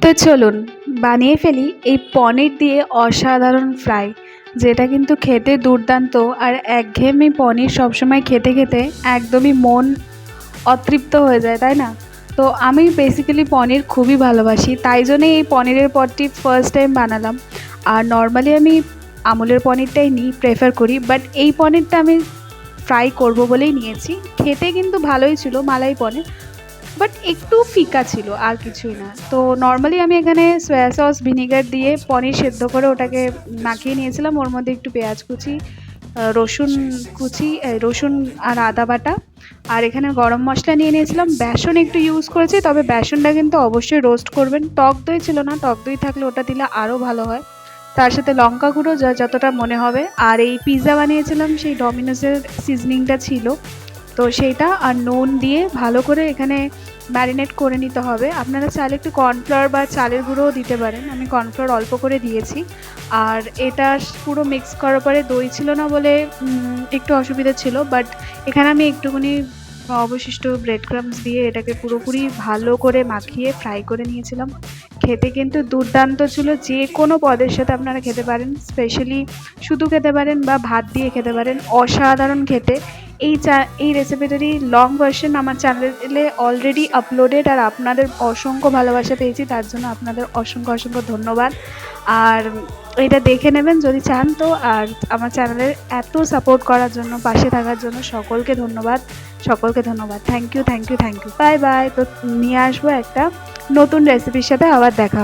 তো চলুন বানিয়ে ফেলি এই পনির দিয়ে অসাধারণ ফ্রাই, যেটা কিন্তু খেতে দুর্দান্ত। আর একঘেয়েমি পনির সবসময় খেতে খেতে একদমই মন অতৃপ্ত হয়ে যায়, তাই না? তো আমি বেসিক্যালি পনির খুবই ভালোবাসি, তাই জন্যই এই পনিরের পদটি ফার্স্ট টাইম বানালাম। আর নর্মালি আমি আমুলের পনিরটাই প্রেফার করি, বাট এই পনিরটা আমি ফ্রাই করব বলেই নিয়েছি। খেতে কিন্তু ভালোই ছিল, মালাই পনির, বাট একটু ফিকা ছিল, আর কিছুই না। তো নর্মালি আমি এখানে সয়া সস ভিনিগার দিয়ে পনির সেদ্ধ করে ওটাকে মাখিয়ে নিয়েছিলাম। ওর মধ্যে একটু পেঁয়াজ কুচি, রসুন কুচি, রসুন আর আদা বাটা, আর এখানে গরম মশলা নিয়ে নিয়েছিলাম। বেসন একটু ইউজ করেছি, তবে বেসনটা কিন্তু অবশ্যই রোস্ট করবেন। টক দই ছিল না, টক দই থাকলে ওটা দিলে আরও ভালো হয়। তার সাথে লঙ্কা গুঁড়ো যতটা মনে হবে। আর এই পিৎজা বানিয়েছিলাম, সেই ডমিনোসের সিজনিংটা ছিল, তো সেইটা আর নুন দিয়ে ভালো করে এখানে ম্যারিনেট করে নিতে হবে। আপনারা চাইলে একটু কর্নফ্লাওয়ার বা চালের গুঁড়োও দিতে পারেন, আমি কর্নফ্লাওয়ার অল্প করে দিয়েছি। আর এটা পুরো মিক্স করার পরে দই ছিল না বলে একটু অসুবিধা ছিল, বাট এখানে আমি একটুখানি অবশিষ্ট ব্রেড ক্রাম্বস দিয়ে এটাকে পুরোপুরি ভালো করে মাখিয়ে ফ্রাই করে নিয়েছিলাম। খেতে কিন্তু দুর্দান্ত ছিল, যে কোনো পদের সাথে আপনারা খেতে পারেন, স্পেশালি শুধু খেতে পারেন বা ভাত দিয়ে খেতে পারেন, অসাধারণ খেতে। এই রেসিপিটারই লং ভার্সন আমার চ্যানেলে অলরেডি আপলোডেড, আর আপনাদের অসংখ্য ভালোবাসা পেয়েছি, তার জন্য আপনাদের অসংখ্য অসংখ্য ধন্যবাদ। আর এটা দেখে নেবেন যদি চান তো। আর আমার চ্যানেলের এত সাপোর্ট করার জন্য, পাশে থাকার জন্য সকলকে ধন্যবাদ, সকলকে ধন্যবাদ। Thank you, thank you, thank you. Bye bye. তো নিয়ে আসবো একটা নতুন রেসিপির সাথে, আবার দেখা।